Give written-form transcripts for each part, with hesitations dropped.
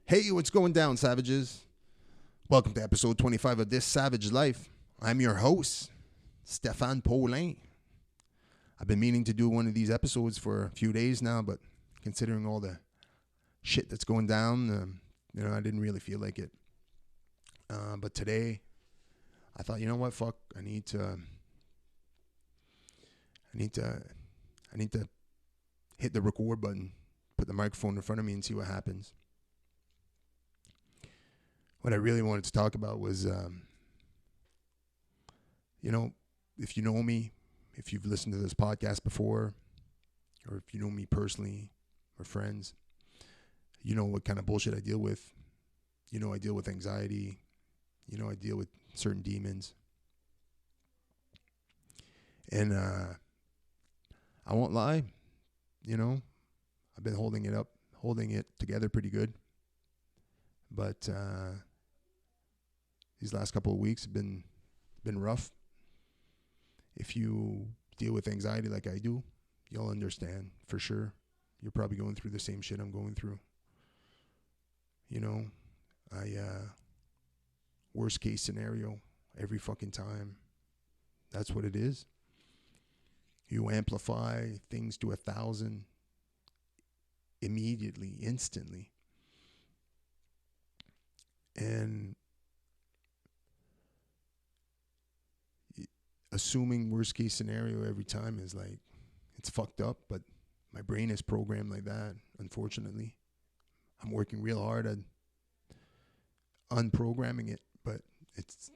Hey, what's going down, savages? Welcome to episode 25 of This Savage Life. I'm your host, Stefan Paulson. I've been meaning to do one of these episodes for a few days now, but considering all the shit that's going down, I didn't really feel like it. But today, I thought, you know what, fuck, I need to hit the record button, put the microphone in front of me and see what happens. What I really wanted to talk about was, if you know me, if you've listened to this podcast before, or if you know me personally or friends, you know what kind of bullshit I deal with. You know I deal with anxiety. You know I deal with certain demons. And I won't lie, I've been holding it together pretty good. But these last couple of weeks have been rough. If you deal with anxiety like I do, you'll understand for sure. You're probably going through the same shit I'm going through. Worst case scenario every fucking time. That's what it is. You amplify things to 1,000 immediately, instantly. And assuming worst case scenario every time is like, it's fucked up, but my brain is programmed like that, unfortunately. I'm working real hard at unprogramming it, but it's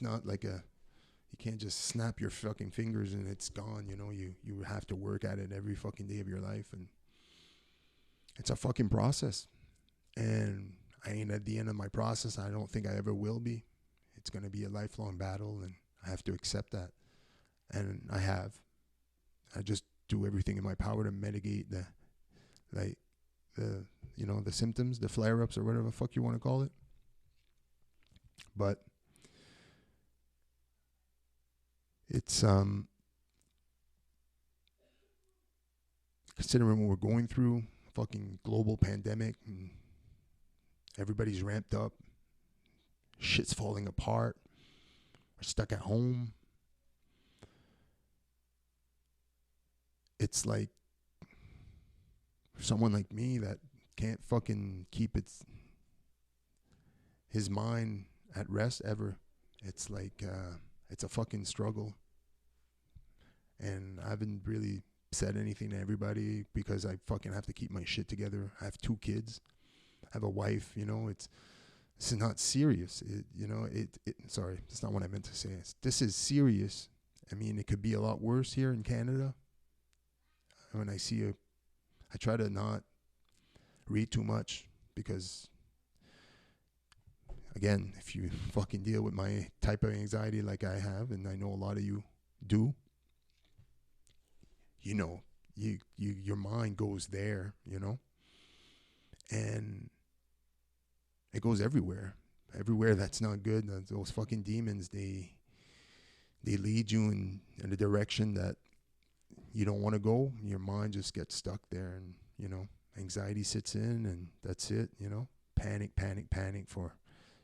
not like you can't just snap your fucking fingers and it's gone, you have to work at it every fucking day of your life, and it's a fucking process. And I ain't at the end of my process. I don't think I ever will be. It's going to be a lifelong battle, and I have to accept that. And I just do everything in my power to mitigate the symptoms, the flare-ups, or whatever the fuck you want to call it. But it's considering what we're going through, fucking global pandemic, and everybody's ramped up, shit's falling apart, we're stuck at home. It's like, for someone like me that can't fucking keep his mind at rest ever, it's like, it's a fucking struggle. And I haven't really said anything to everybody because I fucking have to keep my shit together. I have 2 kids. I have a wife, this is not serious. Sorry, that's not what I meant to say. This is serious. I mean, it could be a lot worse here in Canada. When I try to not read too much because, again, if you fucking deal with my type of anxiety like I have, and I know a lot of you do, your mind goes there, and it goes everywhere that's not good. Those fucking demons, they lead you in a direction that you don't want to go. Your mind just gets stuck there, and anxiety sits in, and that's it. Panic for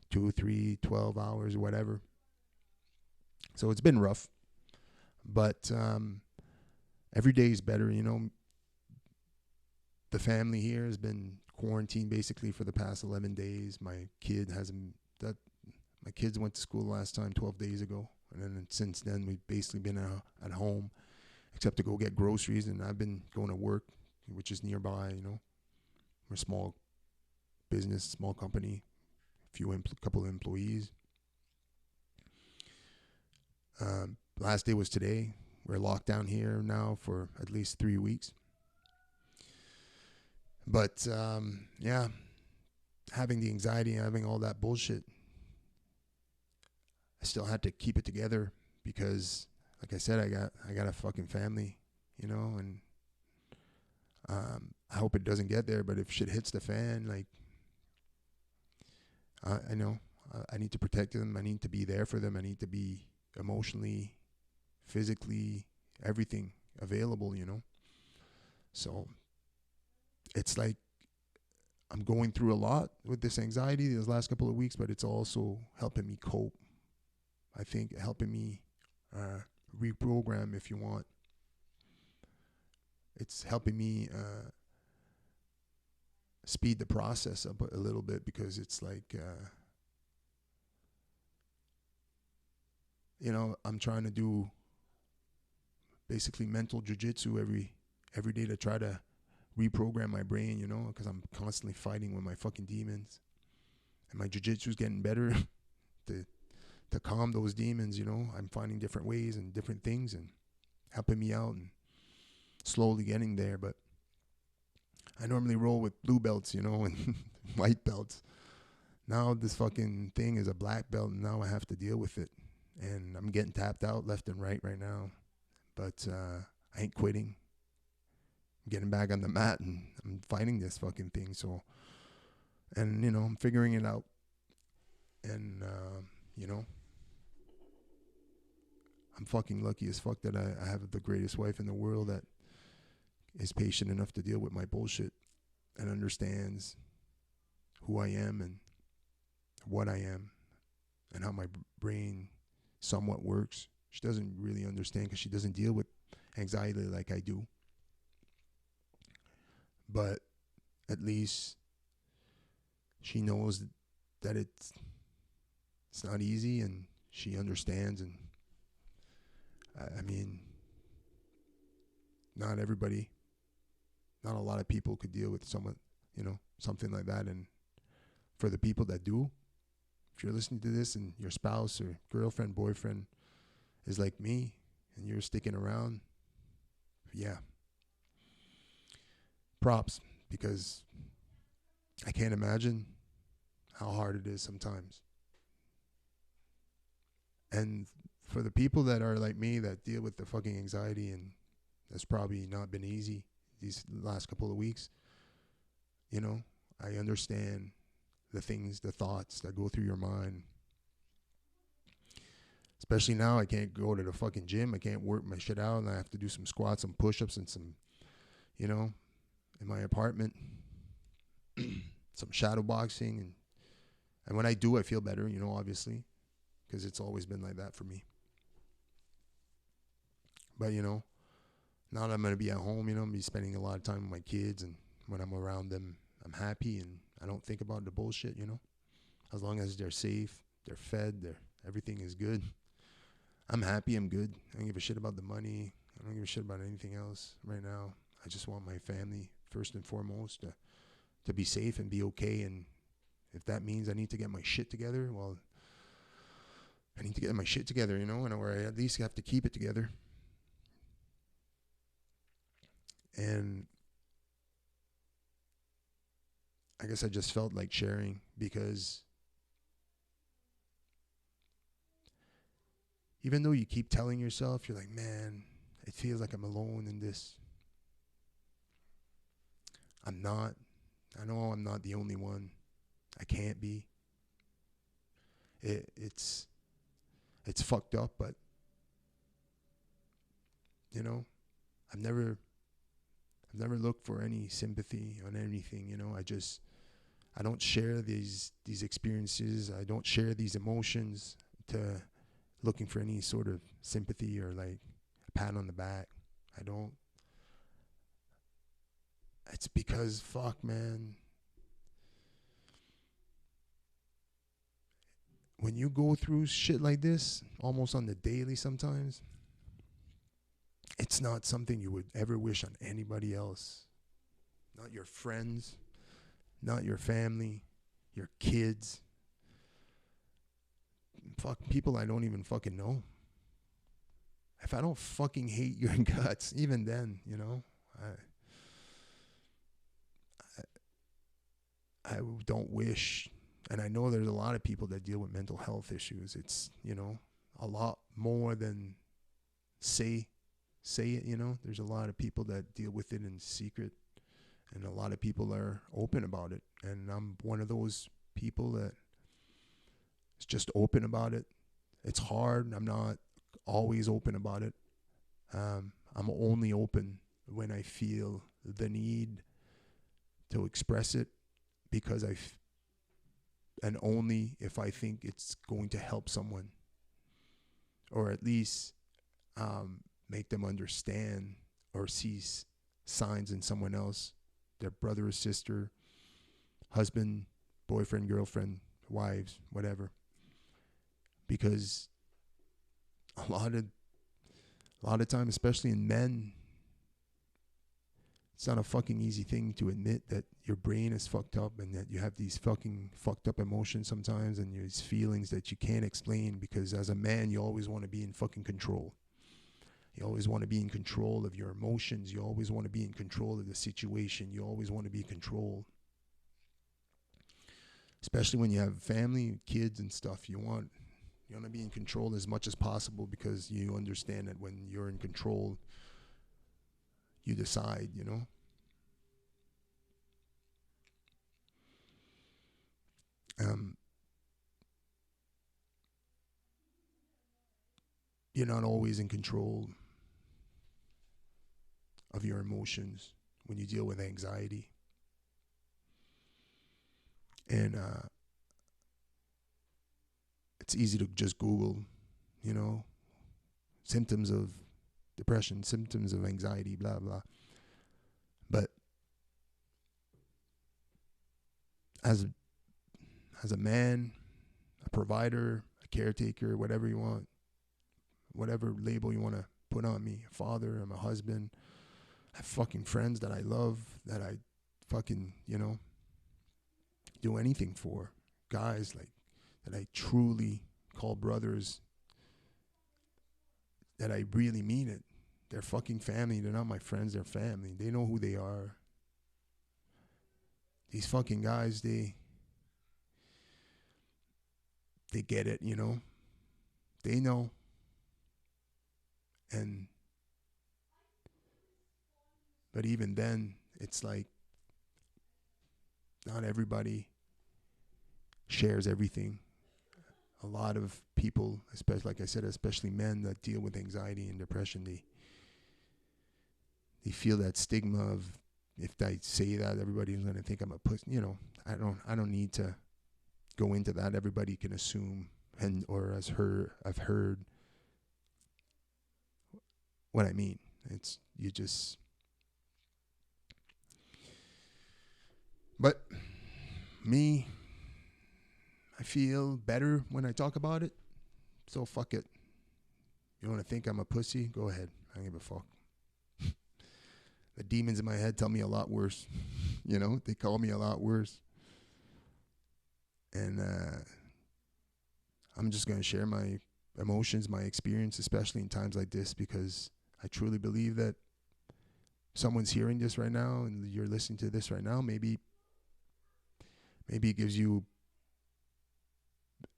2, 3, 12 hours, whatever. So it's been rough, but every day is better. The family here has been quarantined basically for the past 11 days. My kids went to school last time 12 days ago, and then since then we've basically been at home, except to go get groceries, and I've been going to work, which is nearby. We're a small business, small company, couple of employees. Last day was today. We're locked down here now for at least 3 weeks. But having the anxiety and having all that bullshit, I still had to keep it together because, like I said, I got a fucking family, and I hope it doesn't get there. But if shit hits the fan, like, I know I need to protect them. I need to be there for them. I need to be emotionally, physically, everything available, So it's like I'm going through a lot with this anxiety these last couple of weeks, but it's also helping me cope. I think helping me reprogram, if you want. It's helping me speed the process up a little bit, because it's like, I'm trying to do basically mental jujitsu every day to try to reprogram my brain, because I'm constantly fighting with my fucking demons. And my jujitsu's getting better to calm those demons, I'm finding different ways and different things and helping me out and slowly getting there. But I normally roll with blue belts, and white belts. Now this fucking thing is a black belt, and now I have to deal with it. And I'm getting tapped out left and right now. But I ain't quitting. I'm getting back on the mat, and I'm fighting this fucking thing. So, and, I'm figuring it out. And, I'm fucking lucky as fuck that I have the greatest wife in the world that is patient enough to deal with my bullshit and understands who I am and what I am and how my brain somewhat works. She doesn't really understand because she doesn't deal with anxiety like I do. But at least she knows that it's not easy, and she understands. And I mean, not a lot of people could deal with something like that. And for the people that do, if you're listening to this and your spouse or girlfriend, boyfriend is like me and you're sticking around, yeah, props, because I can't imagine how hard it is sometimes. And for the people that are like me that deal with the fucking anxiety, and that's probably not been easy these last couple of weeks, I understand the thoughts that go through your mind. Especially now, I can't go to the fucking gym. I can't work my shit out, and I have to do some squats, some push-ups, and some, in my apartment, some shadow boxing. And when I do, I feel better, obviously, because it's always been like that for me. But, now that I'm going to be at home, I'm going to be spending a lot of time with my kids, and when I'm around them, I'm happy, and I don't think about the bullshit, As long as they're safe, they're fed, everything is good. I'm happy, I'm good. I don't give a shit about the money. I don't give a shit about anything else right now. I just want my family, first and foremost, to be safe and be okay. And if that means I need to get my shit together, well, I need to get my shit together, or I at least have to keep it together. And I guess I just felt like sharing, because even though you keep telling yourself, you're like, man, it feels like I'm alone in this. I'm not. I know I'm not the only one. I can't be. It's fucked up, but I've never looked for any sympathy on anything. I don't share these experiences. I don't share these emotions to looking for any sort of sympathy or like a pat on the back. I don't. It's because, fuck, man, when you go through shit like this almost on the daily sometimes, it's not something you would ever wish on anybody else. Not your friends, not your family, your kids. Fuck, people I don't even fucking know. If I don't fucking hate your guts, even then, I don't wish, and I know there's a lot of people that deal with mental health issues. It's, a lot more than say it, there's a lot of people that deal with it in secret, and a lot of people are open about it. And I'm one of those people that is just open about it. It's hard. I'm not always open about it. I'm only open when I feel the need to express it because and only if I think it's going to help someone, or at least make them understand or see signs in someone else, their brother or sister, husband, boyfriend, girlfriend, wives, whatever. Because a lot of time, especially in men, it's not a fucking easy thing to admit that your brain is fucked up and that you have these fucking fucked up emotions sometimes and these feelings that you can't explain, because as a man, you always want to be in fucking control. You always want to be in control of your emotions. You always want to be in control of the situation. You always want to be in control. Especially when you have family, kids and stuff, you want to be in control as much as possible, because you understand that when you're in control, you decide, You're not always in control of your emotions when you deal with anxiety. And it's easy to just Google, symptoms of depression, symptoms of anxiety, blah, blah. But as a man, a provider, a caretaker, whatever you want, whatever label you want to put on me, a father, I'm a husband, I have fucking friends that I love, that I fucking, do anything for. Guys like that I truly call brothers, that I really mean it. They're fucking family. They're not my friends, they're family. They know who they are. These fucking guys, they get it, They know. But even then, it's like not everybody shares everything. A lot of people, especially, like I said, especially men that deal with anxiety and depression, they feel that stigma of, if I say that, everybody's going to think I'm a pussy. I don't need to go into that. Everybody can assume, I've heard what I mean. It's, you just, but me, I feel better when I talk about it. So fuck it. You want to think I'm a pussy? Go ahead. I don't give a fuck. The demons in my head tell me a lot worse. They call me a lot worse. And I'm just going to share my emotions, my experience, especially in times like this, because I truly believe that someone's hearing this right now and you're listening to this right now. Maybe it gives you,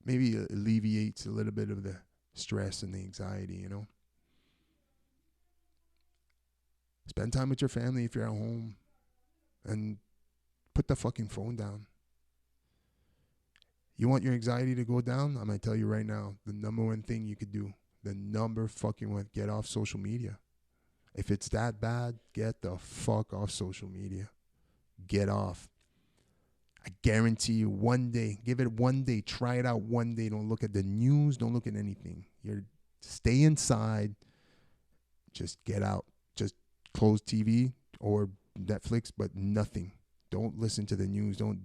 maybe it alleviates a little bit of the stress and the anxiety, Spend time with your family if you're at home, and put the fucking phone down. You want your anxiety to go down? I'm going to tell you right now, the number one thing you could do, get off social media. If it's that bad, get the fuck off social media. Get off. I guarantee you, one day, give it one day, try it out one day. Don't look at the news. Don't look at anything. Stay inside. Just get out. Just close TV or Netflix, but nothing. Don't listen to the news. Don't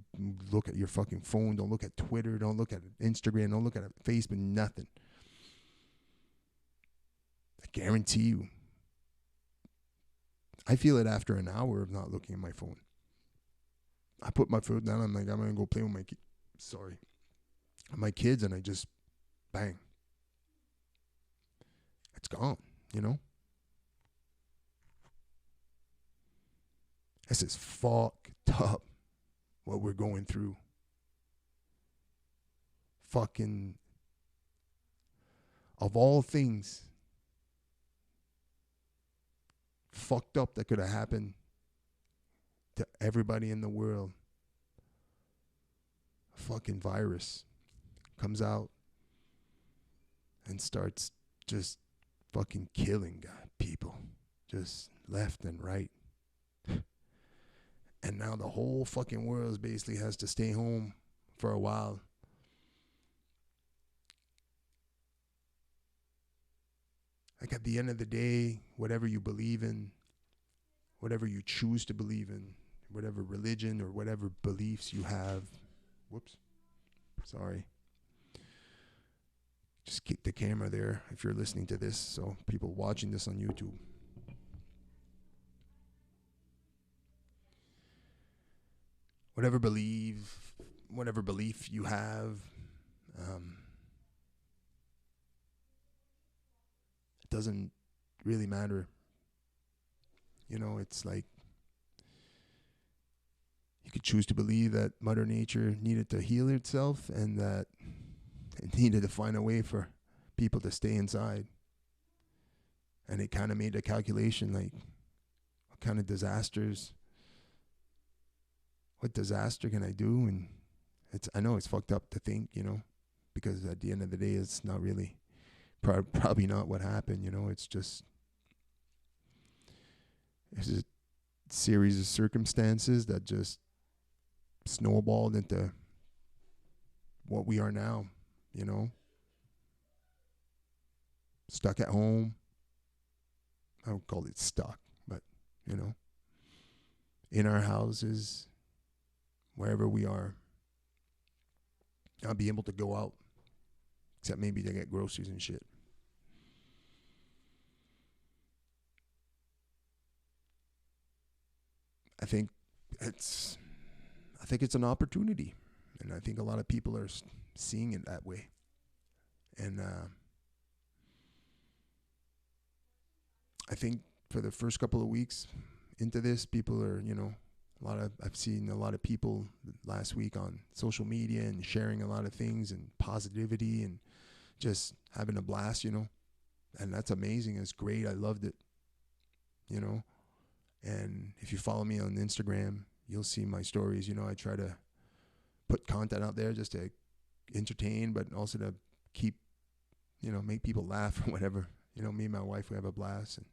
look at your fucking phone. Don't look at Twitter. Don't look at Instagram. Don't look at Facebook. Nothing. I guarantee you. I feel it after an hour of not looking at my phone. I put my foot down. I'm like, I'm going to go play with my kids, and I just, bang. It's gone, This is fucked up, what we're going through. Fucking, of all things, fucked up that could have happened to everybody in the world. A fucking virus comes out and starts just fucking killing people, just left and right. And now the whole fucking world basically has to stay home for a while. Like at the end of the day, whatever you believe in, whatever you choose to believe in, whatever religion or whatever beliefs you have, whoops, sorry. Just kick the camera there if you're listening to this, so people watching this on YouTube. Whatever belief you have, it doesn't really matter. You know, it's like you could choose to believe that Mother Nature needed to heal itself and that it needed to find a way for people to stay inside. And it kind of made a calculation like what kind of disasters, what disaster can I do? And I know it's fucked up to think, you know, because at the end of the day, it's not really, probably not what happened, you know, it's a series of circumstances that just snowballed into what we are now, you know, stuck at home. I don't call it stuck, but, you know, in our houses, wherever we are, not be able to go out, except maybe to get groceries and shit. I think it's an opportunity, and I think a lot of people are seeing it that way. And I think for the first couple of weeks into this, people are, you know, I've seen a lot of people last week on social media and sharing a lot of things and positivity and just having a blast, you know, and that's amazing. It's great. I loved it, you know. And if you follow me on Instagram, you'll see my stories. You know, I try to put content out there just to entertain, but also to keep, you know, make people laugh or whatever. You know, me and my wife, we have a blast. And,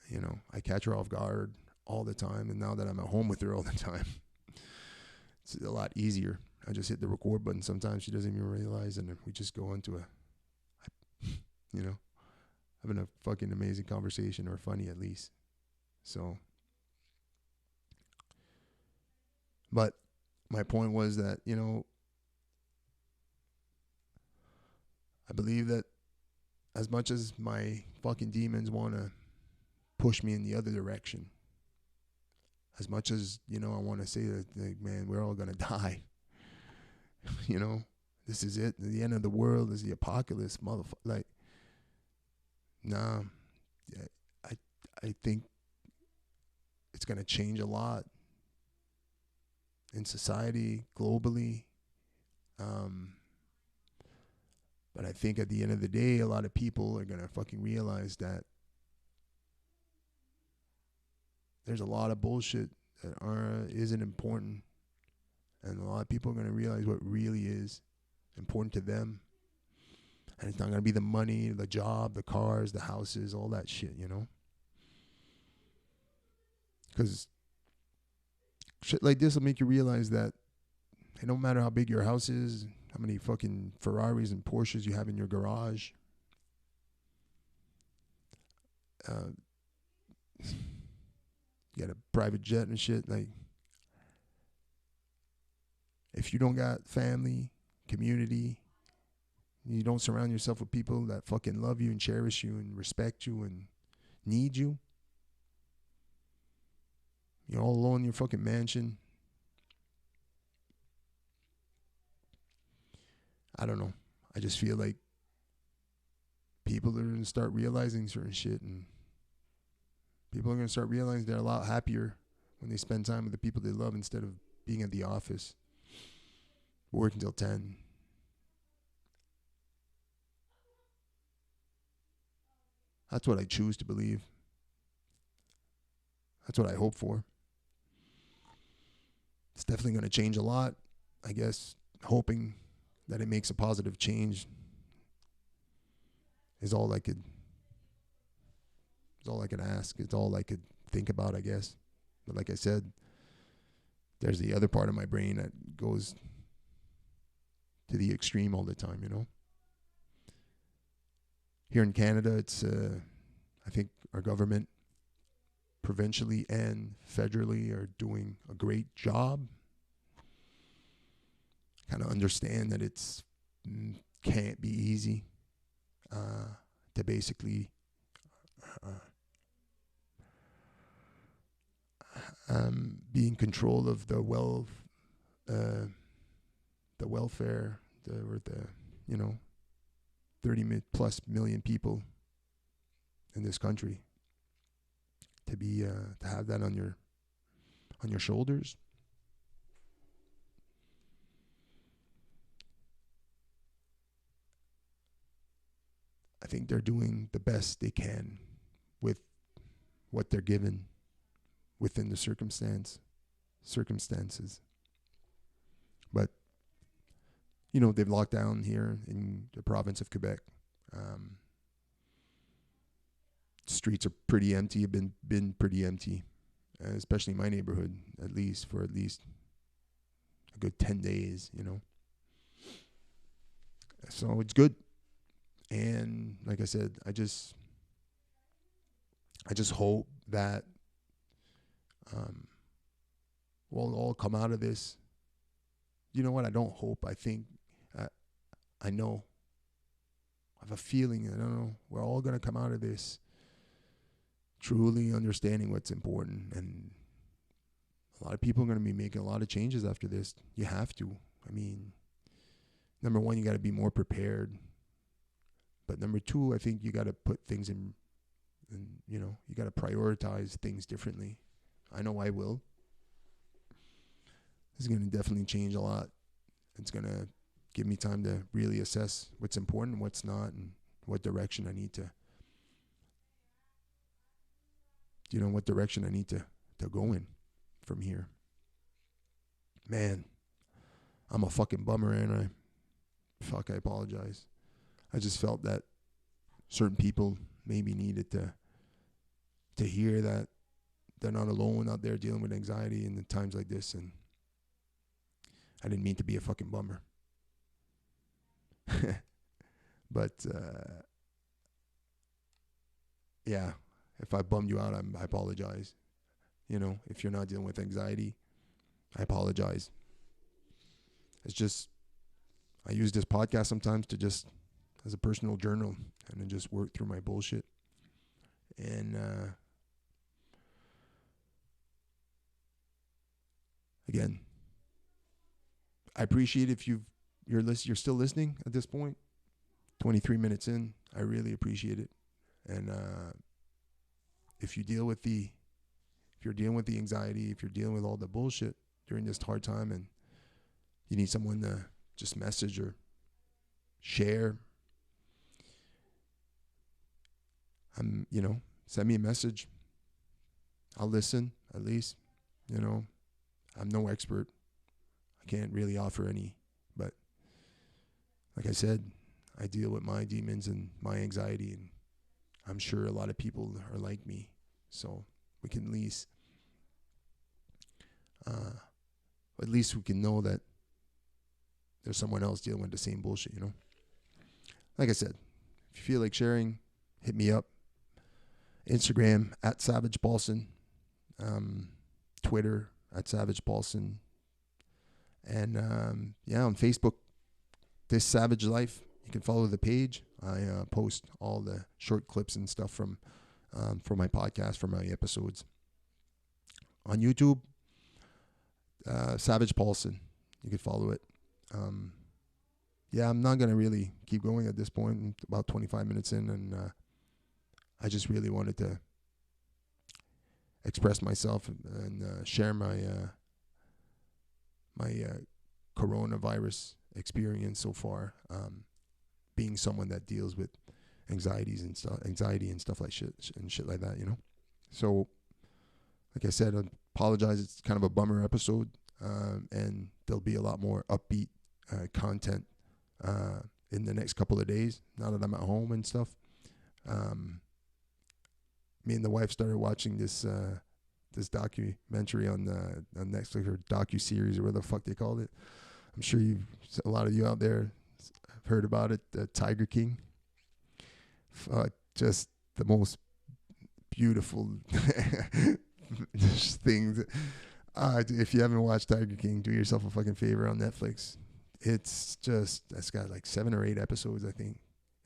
you know, I catch her off guard all the time. And now that I'm at home with her all the time, it's a lot easier. I just hit the record button. Sometimes she doesn't even realize. And we just go into you know, having a fucking amazing conversation, or funny at least. So, but my point was that, you know, I believe that as much as my fucking demons want to push me in the other direction, as much as, you know, I want to say that, like, man, we're all going to die. You know, this is it. The end of the world is the apocalypse, motherfucker. Like, nah, I think it's going to change a lot in society, globally. But I think at the end of the day, a lot of people are going to fucking realize that there's a lot of bullshit that isn't important. And a lot of people are going to realize what really is important to them. And it's not going to be the money, the job, the cars, the houses, all that shit, you know? Because shit like this will make you realize that it don't matter how big your house is, how many fucking Ferraris and Porsches you have in your garage. You got a private jet and shit. Like, if you don't got family, community, you don't surround yourself with people that fucking love you and cherish you and respect you and need you, you're all alone in your fucking mansion. I don't know. I just feel like people are going to start realizing certain shit, and people are going to start realizing they're a lot happier when they spend time with the people they love instead of being at the office, working till 10. That's what I choose to believe. That's what I hope for. It's definitely going to change a lot. I guess hoping that it makes a positive change is all I could ask. It's all I could think about, I guess. But like I said, there's the other part of my brain that goes to the extreme all the time, you know. Here in Canada, it's, I think our government, provincially and federally, are doing a great job. Kind of understand that it's can't be easy to basically be in control of the welfare, or the, you know, 30 plus million people in this country. To be to have that on your shoulders. I think they're doing the best they can with what they're given within the circumstances. But, you know, they've locked down here in the province of Quebec. Streets are pretty empty, have been pretty empty, especially my neighborhood, at least for a good 10 days, you know. So it's good. And like I said, I just hope that we'll all come out of this. You know what? I don't hope. I think, I know. I have a feeling. I don't know. We're all going to come out of this truly understanding what's important. And a lot of people are going to be making a lot of changes after this. You have to. I mean, number one, you got to be more prepared. But number two, I think you got to put things in, you know, you got to prioritize things differently. I know I will. This is going to definitely change a lot. It's going to give me time to really assess what's important and what's not, and what direction I need to, you know, what direction I need to go in from here. Man, I'm a fucking bummer, ain't I? Fuck, I apologize. I just felt that certain people maybe needed to hear that they're not alone out there dealing with anxiety in the times like this, and I didn't mean to be a fucking bummer. But yeah, if I bummed you out, I apologize. You know, if you're not dealing with anxiety, I apologize. It's just, I use this podcast sometimes to just, as a personal journal, and then just work through my bullshit. And again, I appreciate if you're still listening at this point. 23 minutes in, I really appreciate it. And if you're dealing with the anxiety, if you're dealing with all the bullshit during this hard time, and you need someone to just message or share, you know, send me a message. I'll listen, at least. You know, I'm no expert. I can't really offer any, but like I said, I deal with my demons and my anxiety, and I'm sure a lot of people are like me. So we can at least we can know that there's someone else dealing with the same bullshit, you know? Like I said, if you feel like sharing, hit me up. Instagram at Savage Paulson. Twitter at Savage Paulson. And yeah, on Facebook, This Savage Life. You can follow the page. I post all the short clips and stuff from my podcast, from my episodes. On YouTube, Savage Paulson. You can follow it. Yeah, I'm not going to really keep going at this point. I'm about 25 minutes in, and I just really wanted to express myself and share my coronavirus experience so far, being someone that deals with anxiety and stuff like shit like that, you know. So, like I said, I apologize. It's kind of a bummer episode, and there'll be a lot more upbeat content in the next couple of days. Now that I'm at home and stuff, me and the wife started watching this this documentary on Netflix, or docu-series, or whatever the fuck they called it. I'm sure a lot of you out there have heard about it, the Tiger King. Just the most beautiful things. If you haven't watched Tiger King, do yourself a fucking favor on Netflix. It's got like 7 or 8 episodes, I think.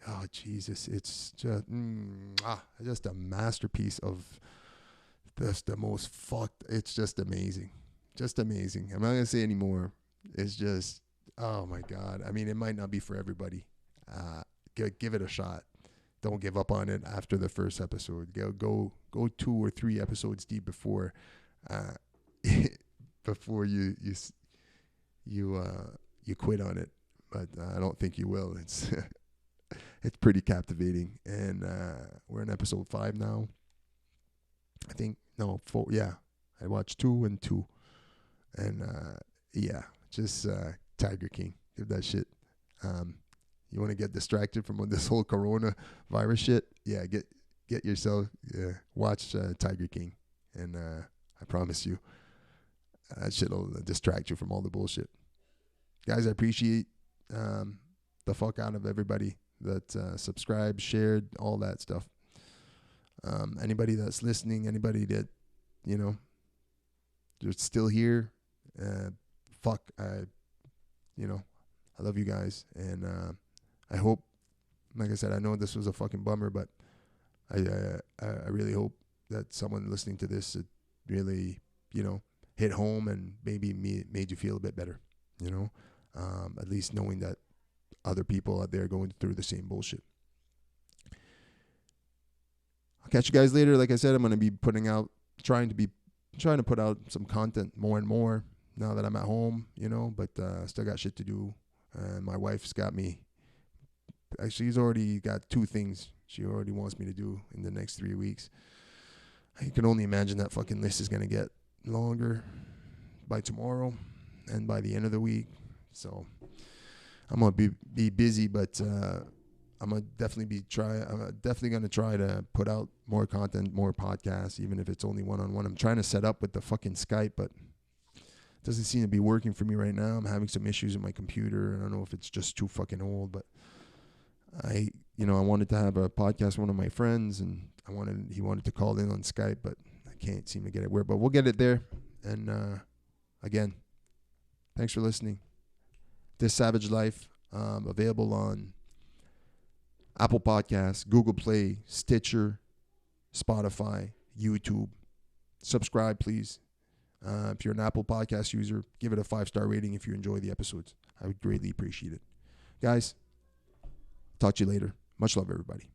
Oh, Jesus. It's just a masterpiece of the most fucked. It's just amazing. Just amazing. I'm not going to say any more. It's just, oh my God. I mean, it might not be for everybody. Give it a shot. Don't give up on it after the first episode. Go 2 or 3 episodes deep before before you quit on it. But I don't think you will. It's pretty captivating, and we're in episode 5 now. I think 4. Yeah, I watched 2 and 2, and just Tiger King. Give that shit. You want to get distracted from this whole coronavirus shit? Yeah, get yourself watch Tiger King, and I promise you, that shit'll distract you from all the bullshit. Guys, I appreciate the fuck out of everybody that subscribed, shared, all that stuff. Anybody that's listening, anybody that, you're still here, I love you guys, and I hope, like I said, I know this was a fucking bummer, but I really hope that someone listening to this, it really, hit home and maybe made you feel a bit better, at least knowing that other people out there going through the same bullshit. I'll catch you guys later. Like I said, I'm going to be trying to put out some content more and more now that I'm at home, but still got shit to do. My wife's got me. She's already got 2 things she already wants me to do in the next 3 weeks. I can only imagine that fucking list is going to get longer by tomorrow and by the end of the week. So I'm going to be busy, but I'm definitely going to try to put out more content, more podcasts, even if it's only one-on-one. I'm trying to set up with the fucking Skype, but it doesn't seem to be working for me right now. I'm having some issues with my computer. I don't know if it's just too fucking old, but I wanted to have a podcast with one of my friends, and he wanted to call in on Skype, but I can't seem to get it where. But we'll get it there. And again, thanks for listening. This Savage Life, available on Apple Podcasts, Google Play, Stitcher, Spotify, YouTube. Subscribe, please. If you're an Apple Podcast user, give it a 5-star rating if you enjoy the episodes. I would greatly appreciate it. Guys, talk to you later. Much love, everybody.